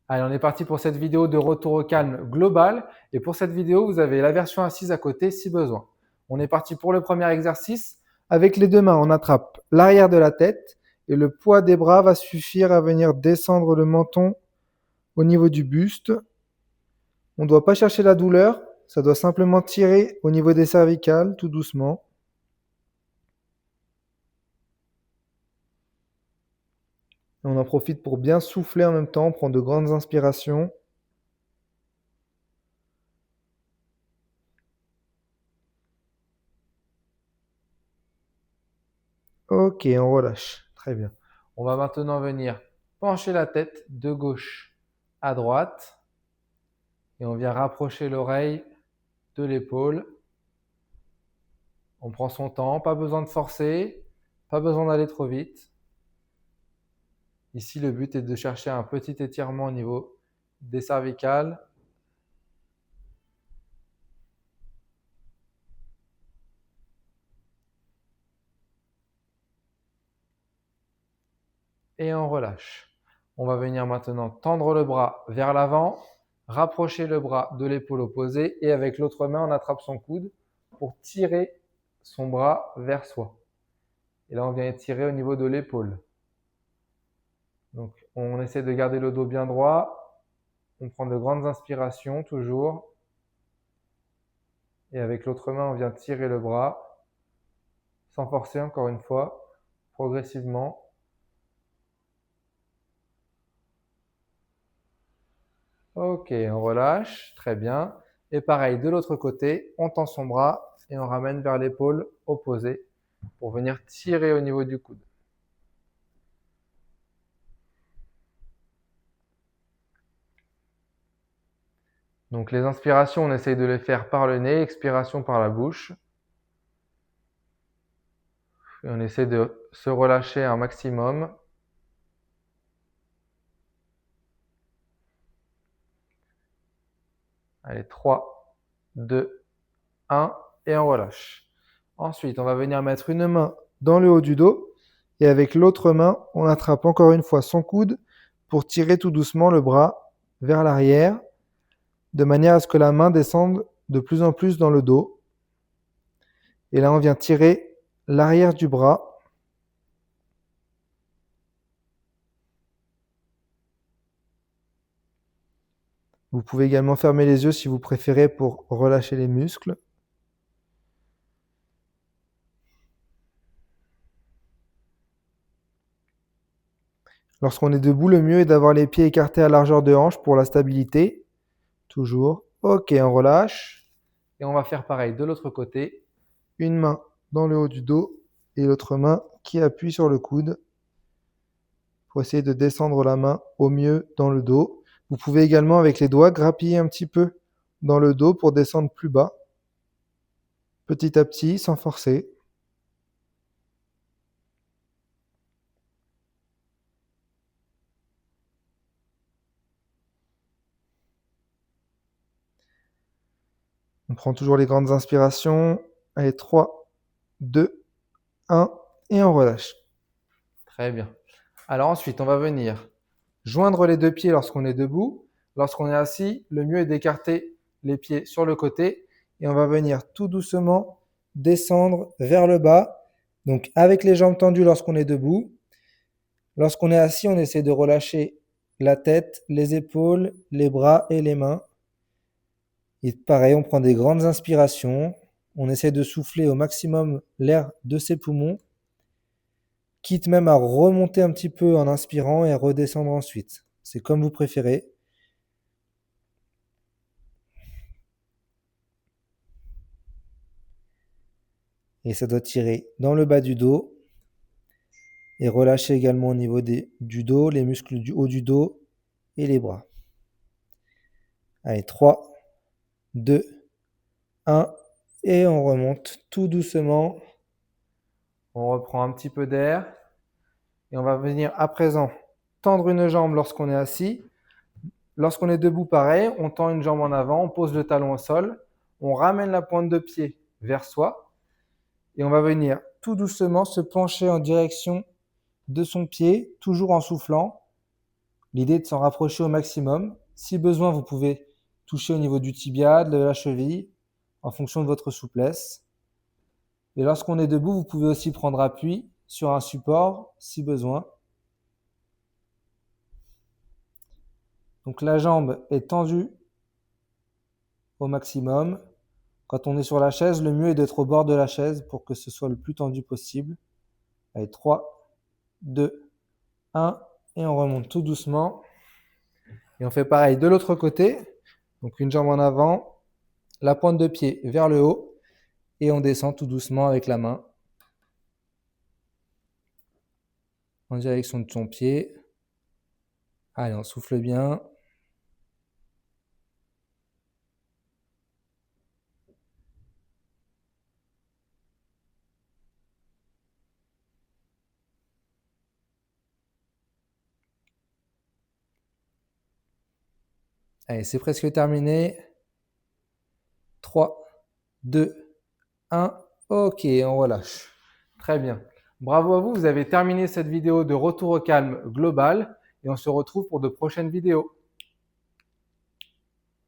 Allez, on est parti pour cette vidéo de retour au calme global. Et pour cette vidéo, vous avez la version assise à côté si besoin. On est parti pour le premier exercice. Avec les deux mains, on attrape l'arrière de la tête et le poids des bras va suffire à venir descendre le menton au niveau du buste. On ne doit pas chercher la douleur, ça doit simplement tirer au niveau des cervicales, tout doucement. On en profite pour bien souffler en même temps, on prend de grandes inspirations. Ok, on relâche. Très bien. On va maintenant venir pencher la tête de gauche à droite et on vient rapprocher l'oreille de l'épaule. On prend son temps, pas besoin de forcer, pas besoin d'aller trop vite. Ici, le but est de chercher un petit étirement au niveau des cervicales. Et on relâche. On va venir maintenant tendre le bras vers l'avant, rapprocher le bras de l'épaule opposée et avec l'autre main, on attrape son coude pour tirer son bras vers soi. Et là, on vient étirer au niveau de l'épaule. Donc, on essaie de garder le dos bien droit. On prend de grandes inspirations toujours. Et avec l'autre main, on vient tirer le bras sans forcer encore une fois, progressivement. Ok, on relâche, très bien. Et pareil, de l'autre côté, on tend son bras et on ramène vers l'épaule opposée pour venir tirer au niveau du coude. Donc les inspirations, on essaye de les faire par le nez, expiration par la bouche. Et on essaie de se relâcher un maximum. Allez, 3, 2, 1 et on relâche. Ensuite, on va venir mettre une main dans le haut du dos et avec l'autre main, on attrape encore une fois son coude pour tirer tout doucement le bras vers l'arrière de manière à ce que la main descende de plus en plus dans le dos. Et là, on vient tirer l'arrière du bras. Vous pouvez également fermer les yeux si vous préférez pour relâcher les muscles. Lorsqu'on est debout, le mieux est d'avoir les pieds écartés à largeur de hanche pour la stabilité. Toujours. Ok, on relâche. Et on va faire pareil de l'autre côté. Une main dans le haut du dos et l'autre main qui appuie sur le coude pour essayer de descendre la main au mieux dans le dos. Vous pouvez également avec les doigts grappiller un petit peu dans le dos pour descendre plus bas. Petit à petit, sans forcer. On prend toujours les grandes inspirations. Allez, 3, 2, 1 et on relâche. Très bien. Alors ensuite, on va venir joindre les deux pieds lorsqu'on est debout. Lorsqu'on est assis, le mieux est d'écarter les pieds sur le côté et on va venir tout doucement descendre vers le bas. Donc avec les jambes tendues lorsqu'on est debout. Lorsqu'on est assis, on essaie de relâcher la tête, les épaules, les bras et les mains. Et pareil, on prend des grandes inspirations. On essaie de souffler au maximum l'air de ses poumons, quitte même à remonter un petit peu en inspirant et à redescendre ensuite. C'est comme vous préférez. Et ça doit tirer dans le bas du dos et relâcher également au niveau du dos, les muscles du haut du dos et les bras. Allez, 3, 2, 1 et on remonte tout doucement. On reprend un petit peu d'air et on va venir à présent tendre une jambe lorsqu'on est assis. Lorsqu'on est debout, pareil, on tend une jambe en avant, on pose le talon au sol, on ramène la pointe de pied vers soi et on va venir tout doucement se pencher en direction de son pied, toujours en soufflant. L'idée est de s'en rapprocher au maximum. Si besoin, vous pouvez toucher au niveau du tibia, de la cheville, en fonction de votre souplesse. Et lorsqu'on est debout, vous pouvez aussi prendre appui sur un support si besoin. Donc la jambe est tendue au maximum. Quand on est sur la chaise, le mieux est d'être au bord de la chaise pour que ce soit le plus tendu possible. Allez, 3, 2, 1, et on remonte tout doucement. Et on fait pareil de l'autre côté. Donc une jambe en avant, la pointe de pied vers le haut, et on descend tout doucement avec la main en direction de ton pied. Allez, on souffle bien. Allez, c'est presque terminé. 3, 2, 1. Ok, on relâche. Très bien. Bravo à vous, vous avez terminé cette vidéo de retour au calme global et on se retrouve pour de prochaines vidéos.